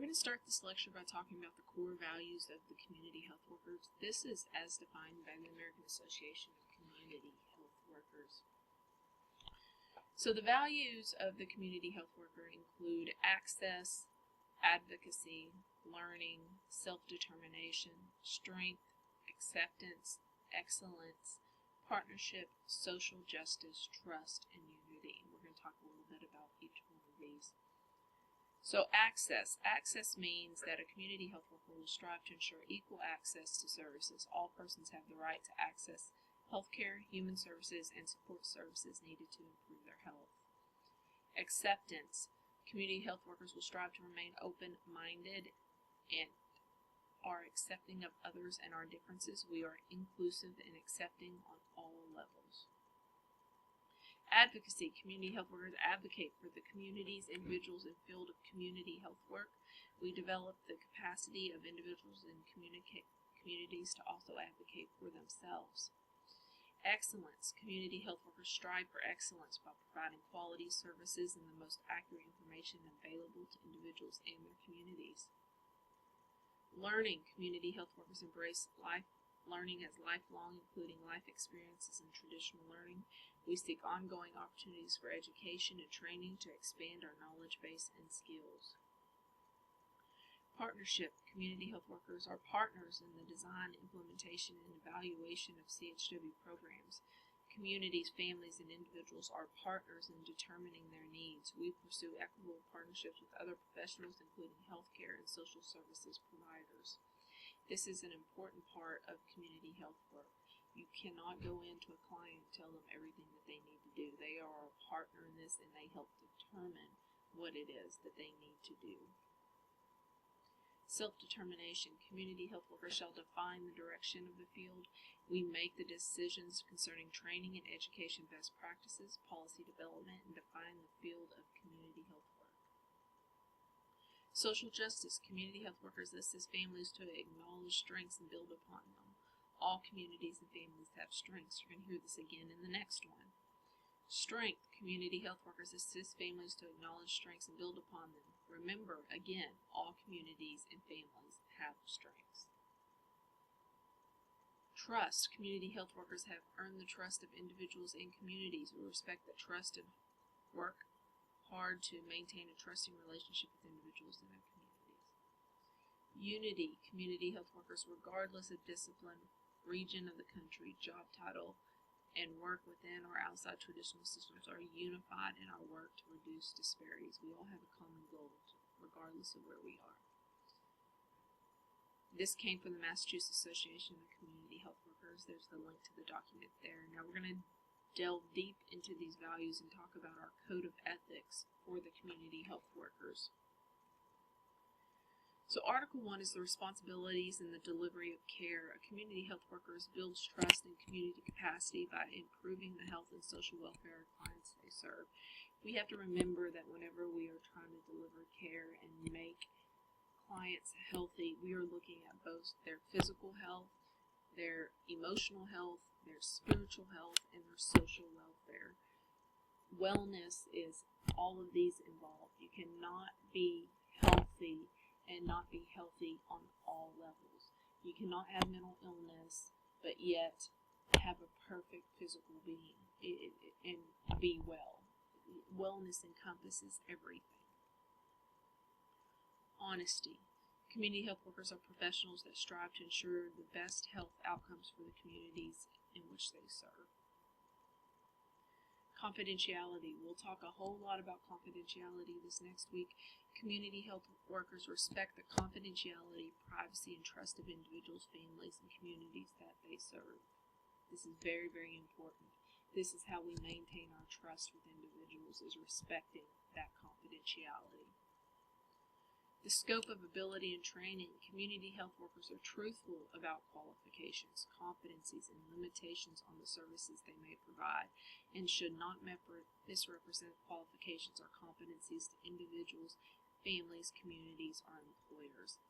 going to start this lecture by talking about the core values of the community health workers. This is as defined by the American Association of Community Health Workers. So the values of the community health worker include access, advocacy, learning, self-determination, strength, acceptance, excellence, partnership, social justice, trust, and unity. And we're going to talk a little bit about each one of these. So access. Access means that a community health worker will strive to ensure equal access to services. All persons have the right to access healthcare, human services, and support services needed to improve their health. Acceptance. Community health workers will strive to remain open-minded and are accepting of others and our differences. We are inclusive and accepting on all levels. Advocacy. Community health workers advocate for the communities, individuals, and field of community health work. We develop the capacity of individuals and communities to also advocate for themselves. Excellence. Community health workers strive for excellence by providing quality services and the most accurate information available to individuals and their communities. Learning. Community health workers embrace learning as lifelong, including life experiences and traditional learning. We seek ongoing opportunities for education and training to expand our knowledge base and skills. Partnership. Community health workers are partners in the design, implementation, and evaluation of CHW programs. Communities, families, and individuals are partners in determining their needs. We pursue equitable partnerships with other professionals, including healthcare and social services providers. This is an important part of community health work. You cannot go into a client and tell them everything that they need to do. They are a partner in this, and they help determine what it is that they need to do. Self-determination. Community health workers shall define the direction of the field. We make the decisions concerning training and education best practices, policy development, and define the field of community health work. Social justice. Community health workers assist families to acknowledge strengths and build upon them. All communities and families have strengths. You're going to hear this again in the next one. Strength. Community health workers assist families to acknowledge strengths and build upon them. Remember, again, all communities and families have strengths. Trust. Community health workers have earned the trust of individuals and communities. We respect that trust and work hard to maintain a trusting relationship with individuals in their communities. Unity. Community health workers, regardless of discipline, region of the country, job title, and work within or outside traditional systems, are unified in our work to reduce disparities. We all have a common goal, regardless of where we are. This came from the Massachusetts Association of Community Health Workers. There's the link to the document there. Now we're going to delve deep into these values and talk about our code of ethics for the community health workers. So Article 1 is the responsibilities and the delivery of care. A community health worker builds trust and community capacity by improving the health and social welfare of clients they serve. We have to remember that whenever we are trying to deliver care and make clients healthy, we are looking at both their physical health, their emotional health, their spiritual health, and their social welfare. Wellness is all of these involved. You cannot be healthy and not be healthy on all levels. You cannot have mental illness, but yet have a perfect physical being and be well. Wellness encompasses everything. Honesty. Community health workers are professionals that strive to ensure the best health outcomes for the communities in which they serve. Confidentiality. We'll talk a whole lot about confidentiality this next week. Community health workers respect the confidentiality, privacy, and trust of individuals, families, and communities that they serve. This is very, very important. This is how we maintain our trust with individuals, is respecting that confidentiality. The scope of ability and training. Community health workers are truthful about qualifications, competencies, and limitations on the services they may provide, and should not misrepresent qualifications or competencies to individuals, families, communities, or employers.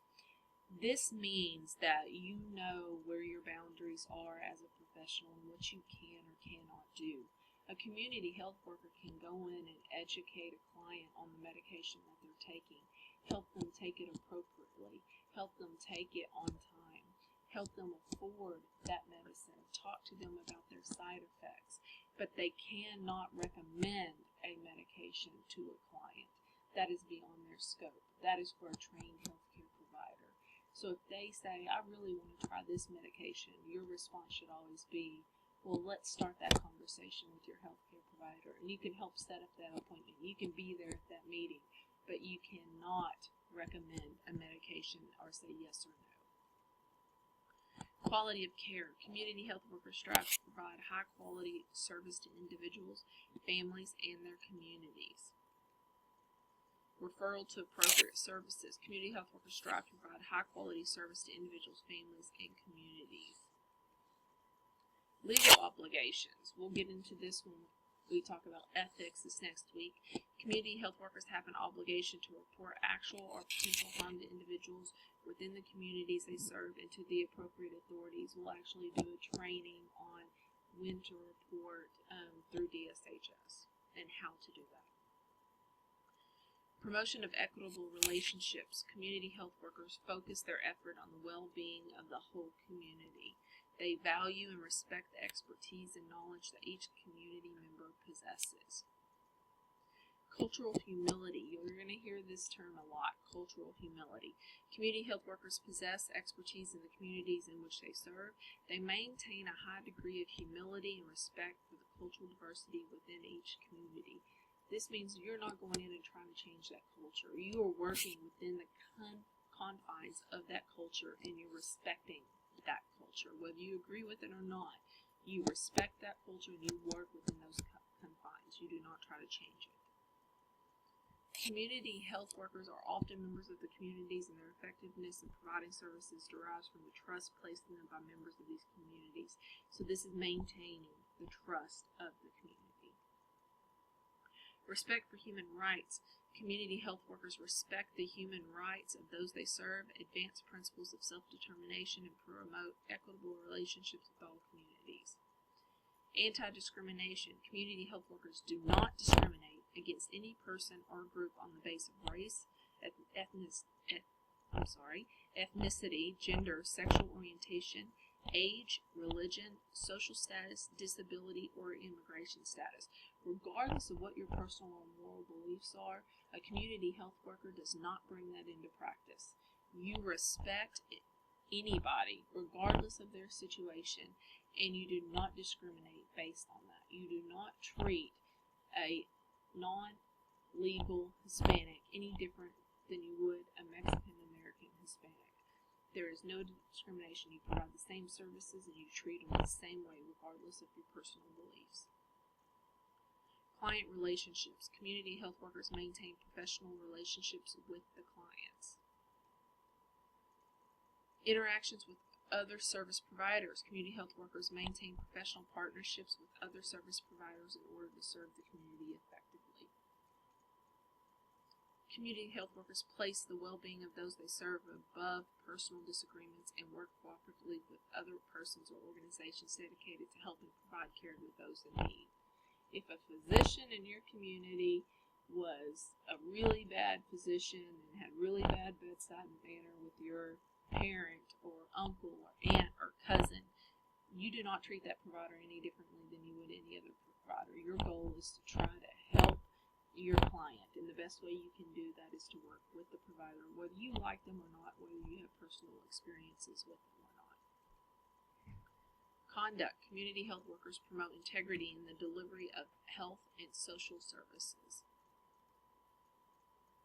This means that you know where your boundaries are as a professional and what you can or cannot do. A community health worker can go in and educate a client on the medication that they're taking help them take it appropriately, help them take it on time, help them afford that medicine, talk to them about their side effects, but they cannot recommend a medication to a client. That is beyond their scope. That is for a trained healthcare provider. So if they say, I really want to try this medication, your response should always be, well, let's start that conversation with your healthcare provider, and you can help set up that appointment. You can be there at that meeting, but you cannot recommend a medication or say yes or no. Quality of care. Community health workers strive to provide high quality service to individuals, families, and their communities. Referral to appropriate services. Community health workers strive to provide high quality service to individuals, families, and communities. Legal obligations. We'll get into this when we talk about ethics this next week. Community health workers have an obligation to report actual or potential harm to individuals within the communities they serve and to the appropriate authorities. We'll actually do a training on when to report through DSHS and how to do that. Promotion of equitable relationships. Community health workers focus their effort on the well-being of the whole community. They value and respect the expertise and knowledge that each community member possesses. Cultural humility. You're going to hear this term a lot, cultural humility. Community health workers possess expertise in the communities in which they serve. They maintain a high degree of humility and respect for the cultural diversity within each community. This means you're not going in and trying to change that culture. You are working within the confines of that culture, and you're respecting that culture. Whether you agree with it or not, you respect that culture and you work within those confines. You do not try to change it. Community health workers are often members of the communities, and their effectiveness in providing services derives from the trust placed in them by members of these communities. So this is maintaining the trust of the community. Respect for human rights. Community health workers respect the human rights of those they serve, advance principles of self-determination, and promote equitable relationships with all communities. Anti-discrimination. Community health workers do not discriminate against any person or group on the basis of race, ethnicity, gender, sexual orientation, age, religion, social status, disability, or immigration status. Regardless of what your personal or moral beliefs are, a community health worker does not bring that into practice. You respect anybody, regardless of their situation, and you do not discriminate based on that. You do not treat a non-legal Hispanic any different than you would a Mexican-American Hispanic. There is no discrimination. You provide the same services and you treat them the same way, regardless of your personal beliefs. Client relationships. Community health workers maintain professional relationships with the clients. Interactions with other service providers. Community health workers maintain professional partnerships with other service providers in order to serve the community effectively. Community health workers place the well-being of those they serve above personal disagreements and work cooperatively with other persons or organizations dedicated to helping provide care to those in need. If a physician in your community was a really bad physician and had really bad bedside manner with your parent or uncle or aunt or cousin, you do not treat that provider any differently than you would any other provider. Your goal is to try to help your client, and the best way you can do that is to work with the provider, whether you like them or not, whether you have personal experiences with them or not. Conduct. Community health workers promote integrity in the delivery of health and social services.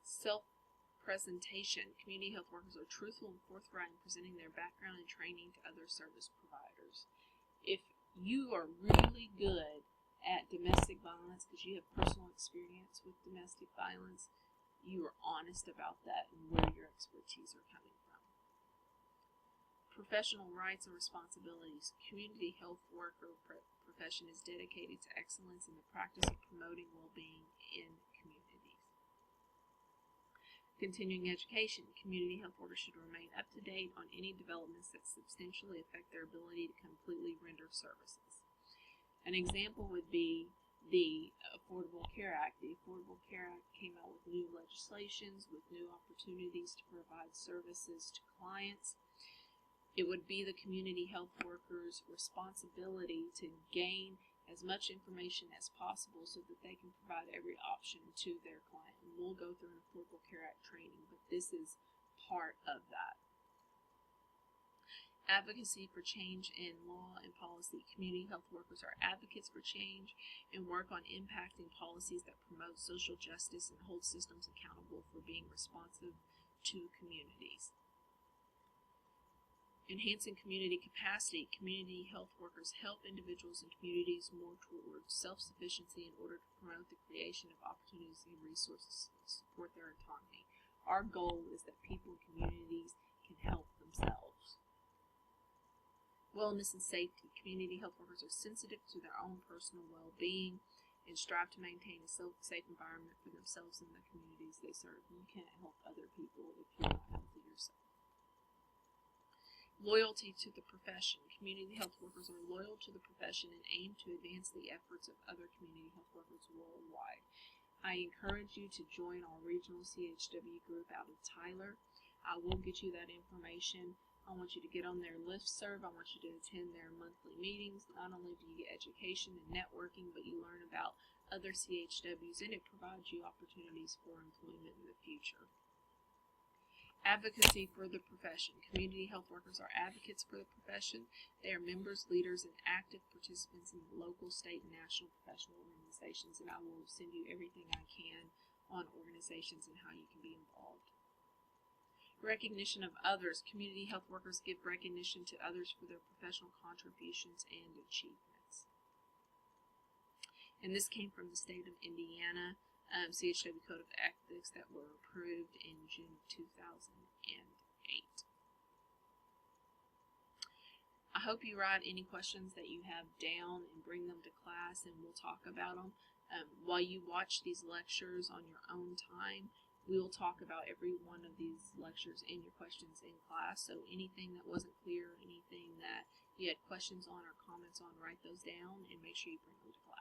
Self-presentation. Community health workers are truthful and forthright in presenting their background and training to other service providers. If you are really good at domestic violence because you have personal experience with domestic violence, you are honest about that and where your expertise are coming from. Professional rights and responsibilities. Community health worker profession is dedicated to excellence in the practice of promoting well-being in communities. Continuing education. Community health workers should remain up to date on any developments that substantially affect their ability to completely render services. An example would be the Affordable Care Act. The Affordable Care Act came out with new legislations, with new opportunities to provide services to clients. It would be the community health workers' responsibility to gain as much information as possible so that they can provide every option to their client. And we'll go through an Affordable Care Act training, but this is part of that. Advocacy for change in law and policy. Community health workers are advocates for change and work on impacting policies that promote social justice and hold systems accountable for being responsive to communities. Enhancing community capacity. Community health workers help individuals and communities move towards self-sufficiency in order to promote the creation of opportunities and resources to support their autonomy. Our goal is that people and communities can help themselves. Wellness and safety. Community health workers are sensitive to their own personal well-being and strive to maintain a safe environment for themselves and the communities they serve. You can't help other people if you're not healthy yourself. Loyalty to the profession. Community health workers are loyal to the profession and aim to advance the efforts of other community health workers worldwide. I encourage you to join our regional CHW group out of Tyler. I will get you that information. I want you to get on their listserv. I want you to attend their monthly meetings. Not only do you get education and networking, but you learn about other CHWs, and it provides you opportunities for employment in the future. Advocacy for the profession. Community health workers are advocates for the profession. They are members, leaders, and active participants in local, state, and national professional organizations, and I will send you everything I can on organizations and how you can be involved. Recognition of others. Community health workers give recognition to others for their professional contributions and achievements. And this came from the state of Indiana, CHW Code of Ethics that were approved in June of 2008. I hope you write any questions that you have down and bring them to class, and we'll talk about them. While you watch these lectures on your own time, we will talk about every one of these lectures and your questions in class. So anything that wasn't clear, anything that you had questions on or comments on, write those down and make sure you bring them to class.